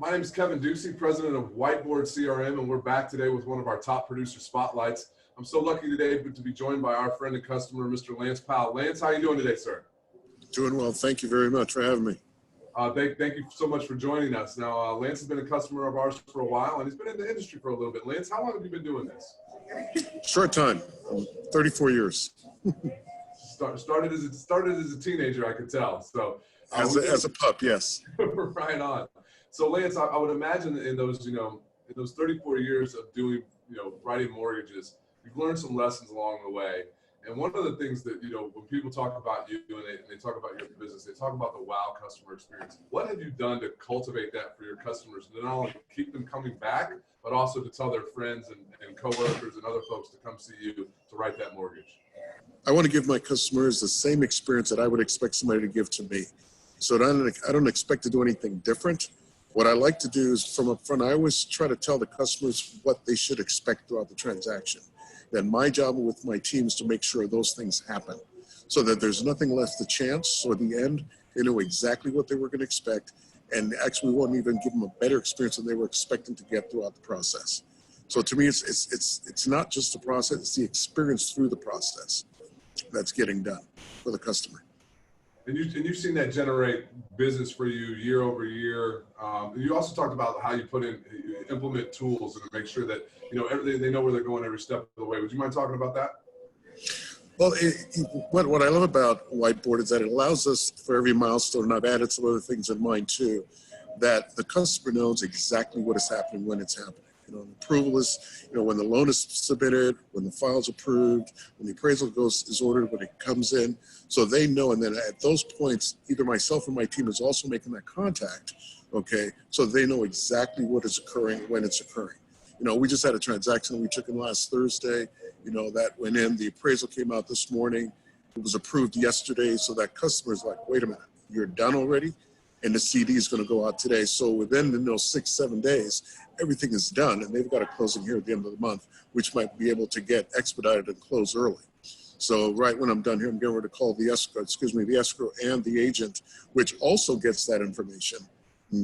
My name is Kevin Ducey, president of Whiteboard CRM, and we're back today with one of our top producer spotlights. I'm so lucky today to be joined by our friend and customer, Mr. Lance Powell. Lance, how are you doing today, sir? Doing well. Thank you very much for having me. Thank you so much for joining us. Now, Lance has been a customer of ours for a while, and he's been in the industry for a little bit. Lance, how long have you been doing this? Short time, 34 years. Started as a teenager, I could tell. So as a pup, yes. Right on. So Lance, I would imagine in those, in those 34 years of doing, writing mortgages, you've learned some lessons along the way. And one of the things that, when people talk about you and they talk about your business, they talk about the wow customer experience. What have you done to cultivate that for your customers to not only keep them coming back, but also to tell their friends and coworkers and other folks to come see you to write that mortgage? I want to give my customers the same experience that I would expect somebody to give to me. So I don't expect to do anything different. What I like to do is from up front, I always try to tell the customers what they should expect throughout the transaction. Then my job with my team is to make sure those things happen so that there's nothing left to chance. So at the end, they know exactly what they were going to expect. And actually we won't even give them a better experience than they were expecting to get throughout the process. So to me, it's not just the process, it's the experience through the process that's getting done for the customer. And you've seen that generate business for you year over year. You also talked about how you implement tools and make sure that they know where they're going every step of the way. Would you mind talking about that? Well, what I love about Whiteboard is that it allows us for every milestone, and I've added some other things in mine too, that the customer knows exactly what is happening when it's happening. An approval is, when the loan is submitted, when the file's approved, when the appraisal is ordered, when it comes in, so they know. And then at those points, either myself or my team is also making that contact, okay, so they know exactly what is occurring, when it's occurring. We just had a transaction we took in last Thursday, that went in, the appraisal came out this morning, it was approved yesterday, so that customer's like, wait a minute, you're done already? And the CD is going to go out today. So within 6-7 days, everything is done, and they've got a closing here at the end of the month, which might be able to get expedited and close early. So right when I'm done here, I'm getting ready to call the escrow and the agent, which also gets that information,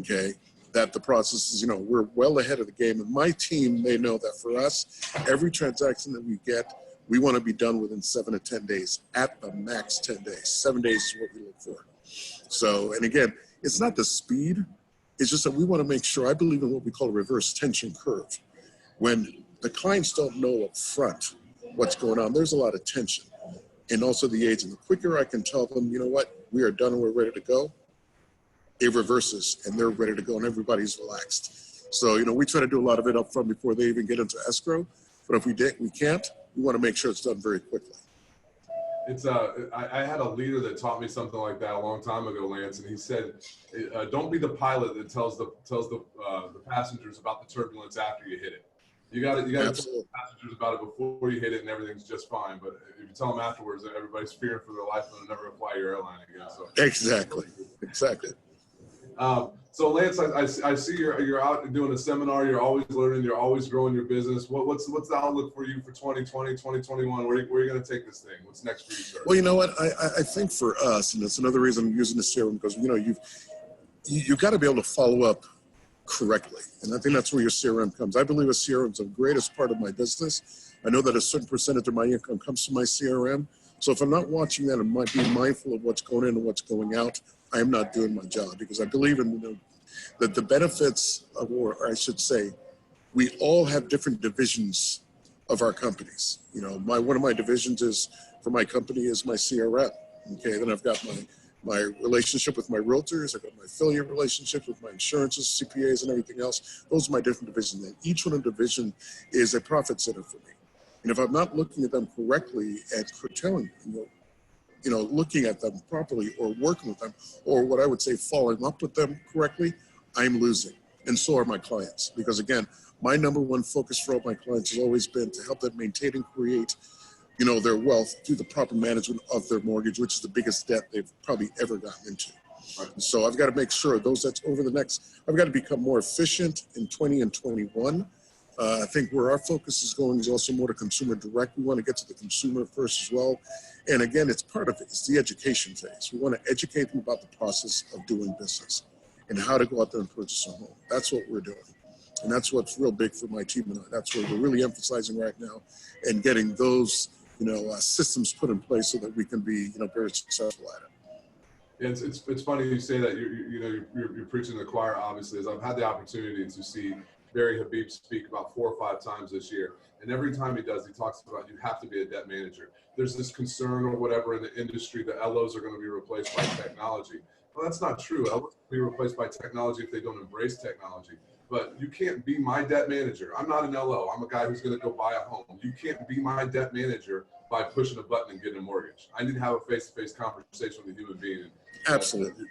okay, that the process is, we're well ahead of the game. And my team, they know that for us, every transaction that we get, we want to be done within 7 to 10 days, at the max 10 days. 7 days is what we look for. So, and again, it's not the speed, it's just that we want to make sure, I believe in what we call a reverse tension curve. When the clients don't know up front what's going on, there's a lot of tension. And also the agent, the quicker I can tell them, you know what, we are done and we're ready to go, it reverses and they're ready to go and everybody's relaxed. So, we try to do a lot of it up front before they even get into escrow. But if we can't, we want to make sure it's done very quickly. I had a leader that taught me something like that a long time ago, Lance, and he said, "Don't be the pilot that tells the passengers about the turbulence after you hit it. You got to tell the passengers about it before you hit it, and everything's just fine. But if you tell them afterwards, that everybody's fearing for their life and they'll never fly your airline again." So exactly. So Lance, I see you're out doing a seminar. You're always learning. You're always growing your business. What's the outlook for you for 2020, 2021? Where are you going to take this thing? What's next for you, sir? Well, you know what? I think for us, and it's another reason I'm using the CRM, because you've got to be able to follow up correctly, and I think that's where your CRM comes. I believe a CRM is the greatest part of my business. I know that a certain percentage of my income comes from my CRM. So if I'm not watching that and might be mindful of what's going in and what's going out, I am not doing my job, because I believe in that the benefits of, or I should say, we all have different divisions of our companies. One of my divisions is for my company is my CRM. Okay, then I've got my relationship with my realtors. I've got my affiliate relationships with my insurances, CPAs, and everything else. Those are my different divisions. And each one of the division is a profit center for me. And if I'm not looking at them correctly and curtailing, looking at them properly or working with them, or what I would say following up with them correctly, I'm losing. And so are my clients. Because again, my number one focus for all my clients has always been to help them maintain and create, their wealth through the proper management of their mortgage, which is the biggest debt they've probably ever gotten into. Right. So I've got to make sure I've got to become more efficient in 20 and 21. I think where our focus is going is also more to consumer direct. We want to get to the consumer first as well. And again, it's part of it. It's the education phase. We want to educate them about the process of doing business. and how to go out there and purchase a home. That's what we're doing. And that's what's real big for my team and I. That's what we're really emphasizing right now, and getting those, systems put in place so that we can be, very successful at it. Yeah, it's funny you say that. You're preaching to the choir, obviously, as I've had the opportunity to see Barry Habib speak about 4 or 5 times this year. And every time he does, he talks about you have to be a debt manager. There's this concern or whatever in the industry that LOs are going to be replaced by technology. Well, that's not true. LOs will be replaced by technology if they don't embrace technology. But you can't be my debt manager. I'm not an LO. I'm a guy who's going to go buy a home. You can't be my debt manager by pushing a button and getting a mortgage. I need to have a face-to-face conversation with a human being. Absolutely.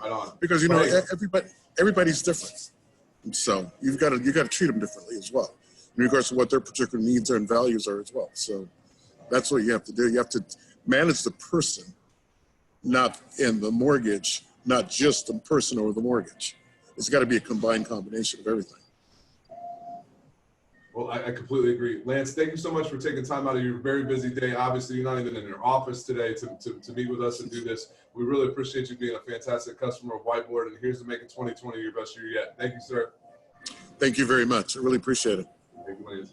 Right on. Because everybody's different, and so you got to treat them differently as well, in regards to what their particular needs are and values are as well. So that's what you have to do. You have to manage the person, not in the mortgage, not just the person or the mortgage. It's got to be a combined combination of everything. Well, I completely agree. Lance, thank you so much for taking time out of your very busy day. Obviously, you're not even in your office today to meet with us and do this. We really appreciate you being a fantastic customer of Whiteboard, and here's to making 2020 your best year yet. Thank you, sir. Thank you very much. I really appreciate it. Thank you, Lance.